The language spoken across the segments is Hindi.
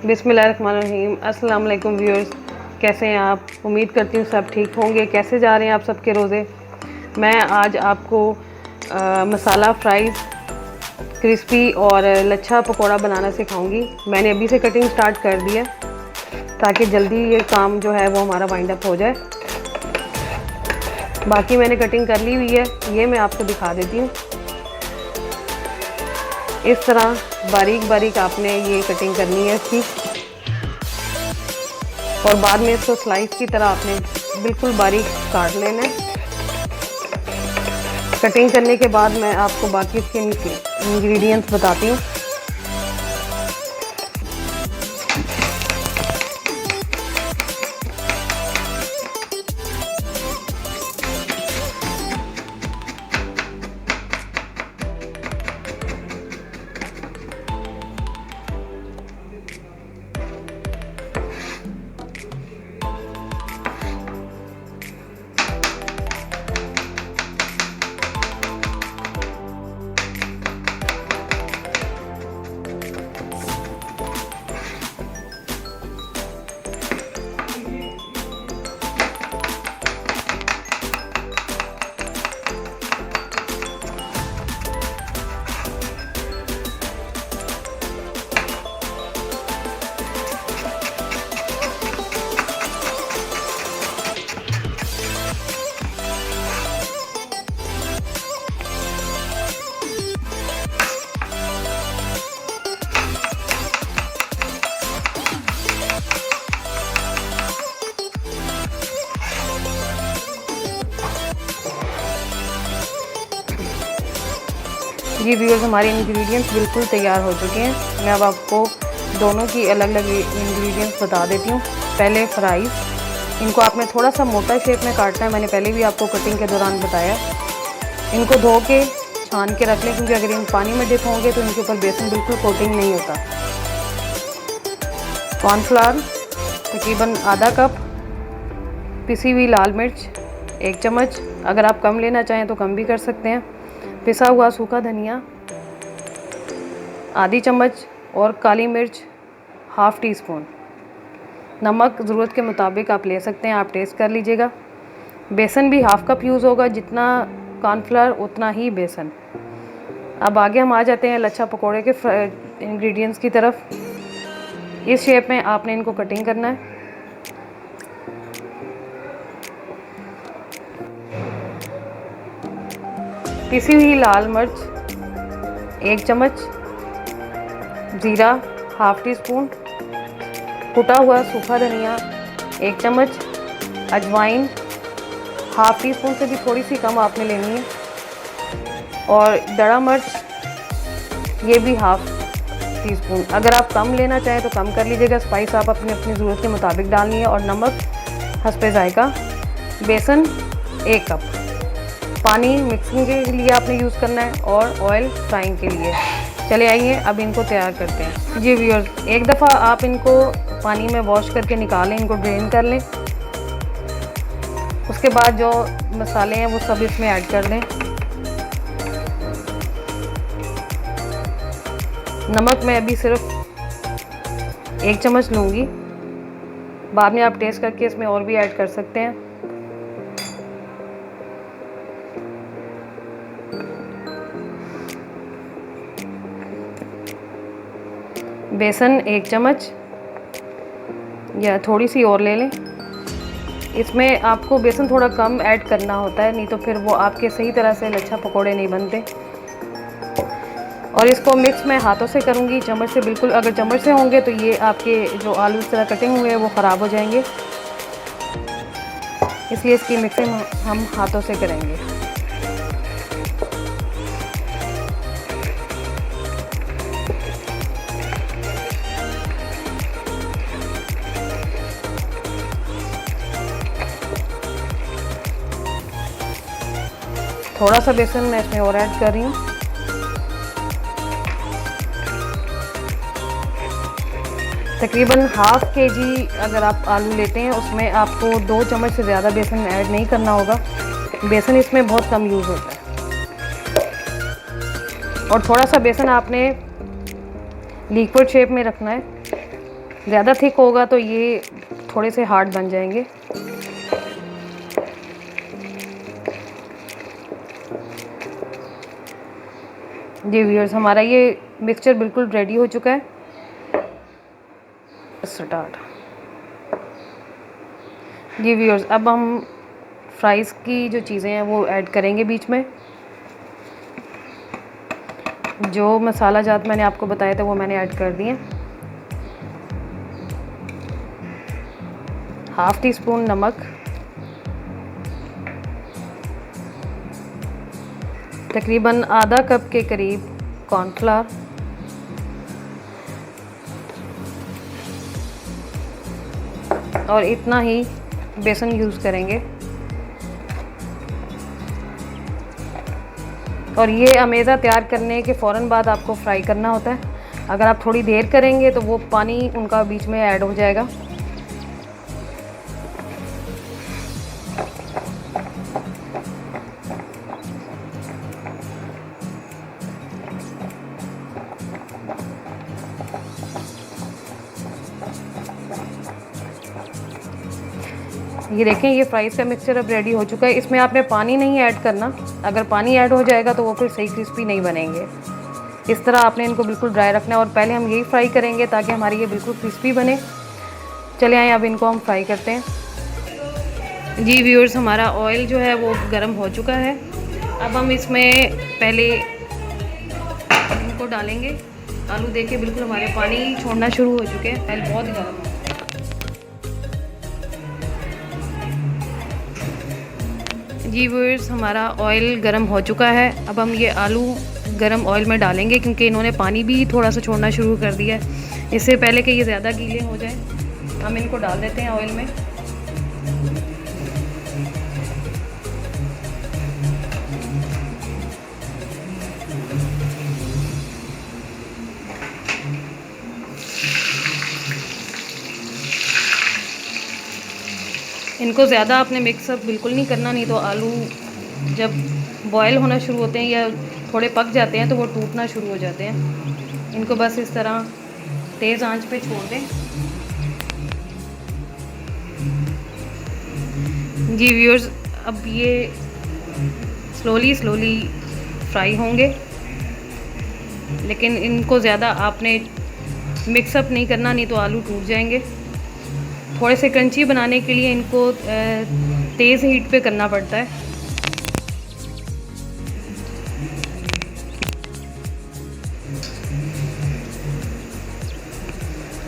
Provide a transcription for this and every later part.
बिस्मिल्लाहिर्रहमानिर्रहीम। अस्सलाम वालेकुम व्यूअर्स, कैसे हैं आप? उम्मीद करती हूँ सब ठीक होंगे। कैसे जा रहे हैं आप सबके रोज़े? मैं आज आपको मसाला फ्राइज़, क्रिस्पी और लच्छा पकोड़ा बनाना सिखाऊंगी। मैंने अभी से कटिंग स्टार्ट कर दिया ताकि जल्दी ये काम जो है वो हमारा वाइंड अप हो जाए। बाकी मैंने कटिंग कर ली हुई है, ये मैं आपको दिखा देती हूँ। इस तरह बारीक बारीक आपने ये कटिंग करनी है इसकी, और बाद में इसको स्लाइस की तरह आपने बिल्कुल बारीक काट लेना है। कटिंग करने के बाद मैं आपको बाकी इसके इंग्रेडिएंट्स बताती हूँ। ये व्यूअर्स, हमारे इंग्रेडिएंट्स बिल्कुल तैयार हो चुके हैं। मैं अब आपको दोनों की अलग अलग इंग्रेडिएंट्स बता देती हूँ। पहले फ्राइज़, इनको आपने थोड़ा सा मोटा शेप में काटना है। मैंने पहले भी आपको कटिंग के दौरान बताया। इनको धो के छान के रख लें, क्योंकि अगर इन पानी में डिप होंगे तो इनके ऊपर बेसन बिल्कुल कोटिंग नहीं होता। कॉर्नफ्लावर तकरीबन आधा कप, पिसी हुई लाल मिर्च 1 चम्मच, अगर आप कम लेना चाहें तो कम भी कर सकते हैं। पिसा हुआ सूखा धनिया आधी चम्मच, और काली मिर्च ½ टीस्पून। नमक ज़रूरत के मुताबिक आप ले सकते हैं, आप टेस्ट कर लीजिएगा। बेसन भी ½ कप यूज़ होगा, जितना कॉर्नफ्लावर उतना ही बेसन। अब आगे हम आ जाते हैं लच्छा पकोड़े के इंग्रेडिएंट्स की तरफ। इस शेप में आपने इनको कटिंग करना है। पिसी हुई लाल मिर्च 1 चम्मच, ज़ीरा ½ टीस्पून, कुटा हुआ सूखा धनिया 1 चम्मच, अजवाइन ½ टीस्पून से भी थोड़ी सी कम आपने लेनी है, और दड़ा मिर्च ये भी ½ टीस्पून। अगर आप कम लेना चाहें तो कम कर लीजिएगा। स्पाइस आप अपनी ज़रूरत के मुताबिक डालनी है, और नमक हस्बे जायका। बेसन 1 कप, पानी मिक्सिंग के लिए आपने यूज़ करना है, और ऑयल फ्राइंग के लिए। चले आइए अब इनको तैयार करते हैं। जी व्यूअर्स, एक दफ़ा आप इनको पानी में वॉश करके निकालें, इनको ड्रेन कर लें। उसके बाद जो मसाले हैं वो सब इसमें ऐड कर दें। नमक मैं अभी सिर्फ 1 चम्मच लूँगी, बाद में आप टेस्ट करके इसमें और भी ऐड कर सकते हैं। बेसन 1 चम्मच, या थोड़ी सी और ले लें। इसमें आपको बेसन थोड़ा कम ऐड करना होता है, नहीं तो फिर वो आपके सही तरह से लच्छा पकोड़े नहीं बनते। और इसको मिक्स मैं हाथों से करूँगी, चम्मच से बिल्कुल, अगर चम्मच से होंगे तो ये आपके जो आलू इस तरह कटिंग हुए हैं वो ख़राब हो जाएंगे, इसलिए इसकी मिक्सिंग हम हाथों से करेंगे। थोड़ा सा बेसन मैं इसमें और ऐड कर रही हूँ। तकरीबन ½ kg अगर आप आलू लेते हैं, उसमें आपको 2 चम्मच से ज़्यादा बेसन ऐड नहीं करना होगा। बेसन इसमें बहुत कम यूज़ होता है। और थोड़ा सा बेसन आपने लिक्विड शेप में रखना है। ज़्यादा थिक होगा तो ये थोड़े से हार्ड बन जाएंगे। जी व्यूअर्स, हमारा ये मिक्सचर बिल्कुल रेडी हो चुका है। स्टार्ट। जी व्यूअर्स, अब हम फ्राइज़ की जो चीज़ें हैं वो ऐड करेंगे बीच में। जो मसाला जात मैंने आपको बताया था वो मैंने ऐड कर दिए। 1/2 टीस्पून नमक, तकरीबन आधा कप के करीब कॉर्नफ्लावर, और इतना ही बेसन यूज़ करेंगे। और ये अमेज़ा तैयार करने के फ़ौरन बाद आपको फ्राई करना होता है। अगर आप थोड़ी देर करेंगे तो वो पानी उनका बीच में ऐड हो जाएगा। ये देखें, ये फ्राइज़ का मिक्सचर अब रेडी हो चुका है। इसमें आपने पानी नहीं ऐड करना। अगर पानी ऐड हो जाएगा तो वो फिर सही क्रिस्पी नहीं बनेंगे। इस तरह आपने इनको बिल्कुल ड्राई रखना है और पहले हम यही फ्राई करेंगे ताकि हमारी ये बिल्कुल क्रिस्पी बने। चले आए, अब इनको हम फ्राई करते हैं। जी व्यूअर्स, हमारा ऑयल जो है वो गर्म हो चुका है। अब हम इसमें पहले इनको डालेंगे। आलू देखे बिल्कुल हमारे पानी छोड़ना शुरू हो चुके हैं, ऑयल बहुत गर्म है। जी व्यूअर्स, हमारा ऑयल गर्म हो चुका है। अब हम ये आलू गर्म ऑयल में डालेंगे क्योंकि इन्होंने पानी भी थोड़ा सा छोड़ना शुरू कर दिया है। इससे पहले कि ये ज़्यादा गीले हो जाए हम इनको डाल देते हैं ऑयल में। इनको ज़्यादा आपने मिक्सअप बिल्कुल नहीं करना, नहीं तो आलू जब बॉयल होना शुरू होते हैं या थोड़े पक जाते हैं तो वो टूटना शुरू हो जाते हैं। इनको बस इस तरह तेज़ आंच पे छोड़ दें। जी व्यूअर्स, अब ये स्लोली फ्राई होंगे, लेकिन इनको ज़्यादा आपने मिक्सअप नहीं करना, नहीं तो आलू टूट जाएंगे। थोड़े से क्रंची बनाने के लिए इनको तेज़ हीट पे करना पड़ता है।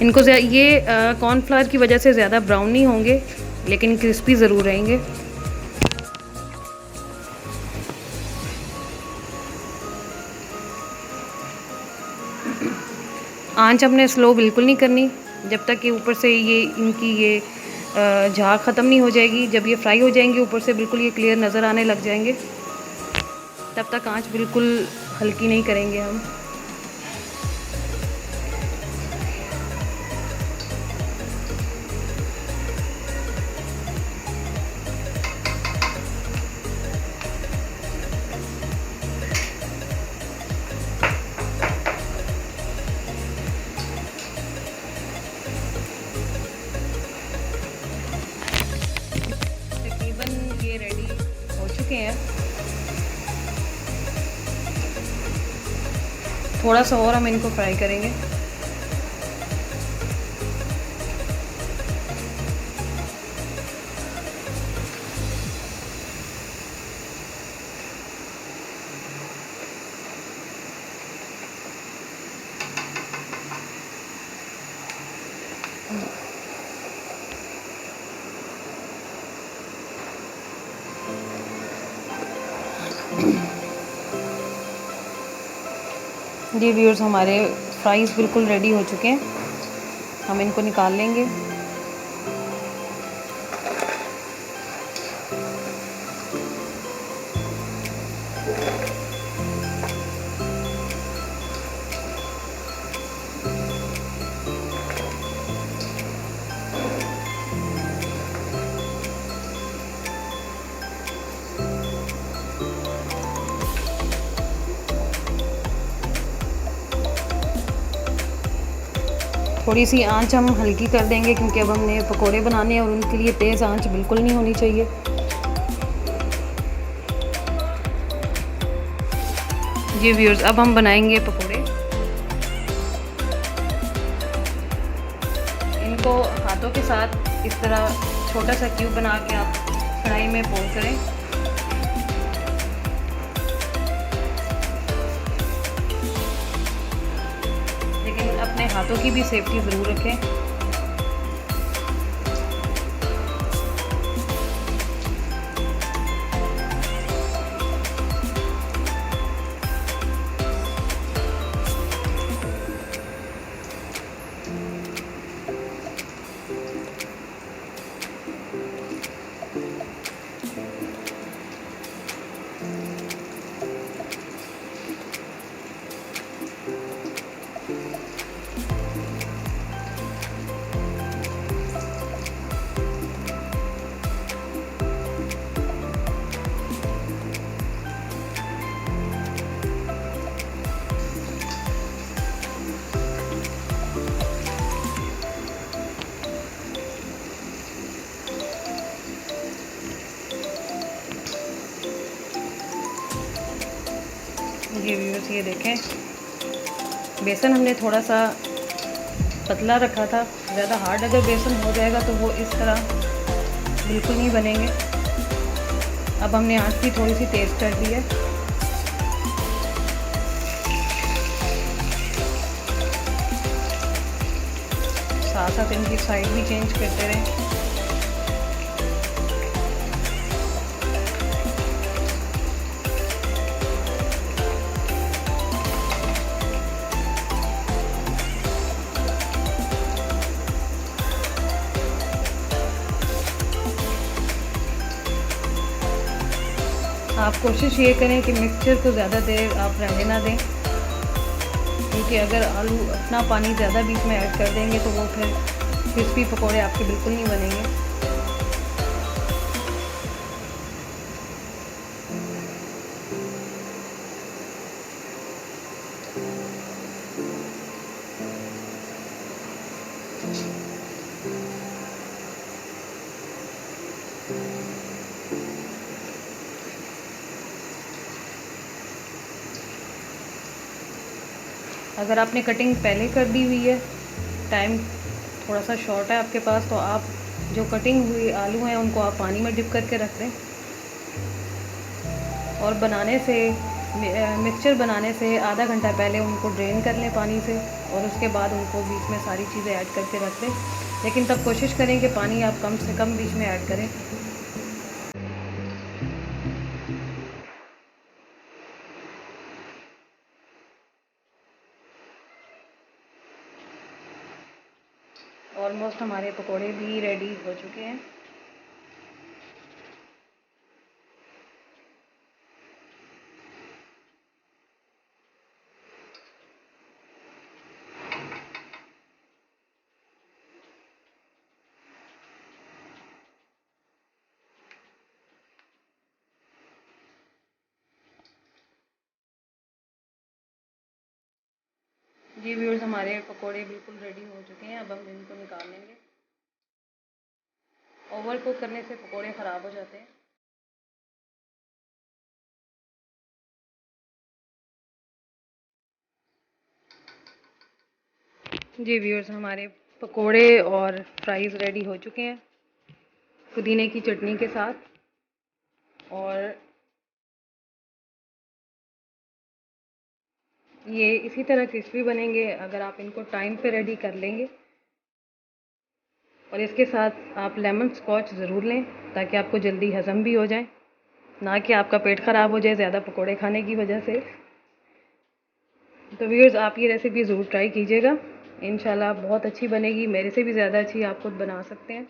इनको ये कॉर्नफ्लावर की वजह से ज़्यादा ब्राउन नहीं होंगे, लेकिन क्रिस्पी ज़रूर रहेंगे। आंच अपने स्लो बिल्कुल नहीं करनी जब तक कि ऊपर से ये इनकी ये झाग ख़त्म नहीं हो जाएगी। जब ये फ्राई हो जाएंगे ऊपर से बिल्कुल ये क्लियर नज़र आने लग जाएंगे, तब तक आंच बिल्कुल हल्की नहीं करेंगे हम। ये रेडी हो चुके हैं। थोड़ा सा और हम इनको फ्राई करेंगे। जी व्यूअर्स, हमारे फ्राइज़ बिल्कुल रेडी हो चुके हैं। हम इनको निकाल लेंगे। थोड़ी सी आंच हम हल्की कर देंगे क्योंकि अब हमने पकोड़े बनाने हैं और उनके लिए तेज़ आंच बिल्कुल नहीं होनी चाहिए। जी व्यूअर्स, अब हम बनाएंगे पकोड़े। इनको हाथों के साथ इस तरह छोटा सा क्यूब बना के आप कढ़ाई में पोल करें। लेकिन अपने हाथों की भी सेफ्टी ज़रूर रखें। ये व्यूअर्स, ये देखें, बेसन हमने थोड़ा सा पतला रखा था। ज़्यादा हार्ड अगर बेसन हो जाएगा तो वो इस तरह बिल्कुल नहीं बनेंगे। अब हमने आंच भी थोड़ी सी तेज़ कर दी है। साथ साथ इनकी साइड भी चेंज करते रहें। आप कोशिश ये करें कि मिक्सचर को ज़्यादा देर आप रहने ना दें, क्योंकि अगर आलू अपना पानी ज़्यादा बीच में ऐड कर देंगे तो वो फिर क्रिस्पी पकोड़े आपके बिल्कुल नहीं बनेंगे। अगर आपने कटिंग पहले कर दी हुई है, टाइम थोड़ा सा शॉर्ट है आपके पास, तो आप जो कटिंग हुई आलू हैं उनको आप पानी में डिप करके रख दें। और बनाने से मिक्सचर बनाने से आधा घंटा पहले उनको ड्रेन कर लें पानी से, और उसके बाद उनको बीच में सारी चीज़ें ऐड करके रख दें। लेकिन तब कोशिश करें कि पानी आप कम से कम बीच में ऐड करें। ऑलमोस्ट हमारे पकोड़े भी रेडी हो चुके हैं। जी व्यूअर्स, हमारे पकोड़े बिल्कुल रेडी हो चुके हैं। अब हम इनको निकाल लेंगे। ओवर कुक करने से पकोड़े ख़राब हो जाते हैं। जी व्यूअर्स, हमारे पकोड़े और फ्राइज़ रेडी हो चुके हैं पुदीने की चटनी के साथ। और ये इसी तरह क्रिस्पी बनेंगे अगर आप इनको टाइम पे रेडी कर लेंगे। और इसके साथ आप लेमन स्कॉच ज़रूर लें ताकि आपको जल्दी हज़म भी हो जाए, ना कि आपका पेट ख़राब हो जाए ज़्यादा पकोड़े खाने की वजह से। तो व्यूअर्स, आप ये रेसिपी ज़रूर ट्राई कीजिएगा, इंशाल्लाह बहुत अच्छी बनेगी। मेरे से भी ज़्यादा अच्छी आप खुद बना सकते हैं।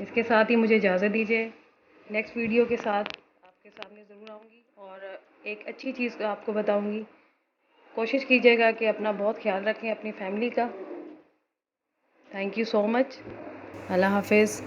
इसके साथ ही मुझे इजाज़त दीजिए। नेक्स्ट वीडियो के साथ आपके सामने ज़रूर आऊँगी और एक अच्छी चीज़ आपको बताऊँगी। कोशिश कीजिएगा कि अपना बहुत ख्याल रखें, अपनी फैमिली का। Thank you so much. अल्लाह हाफिज़।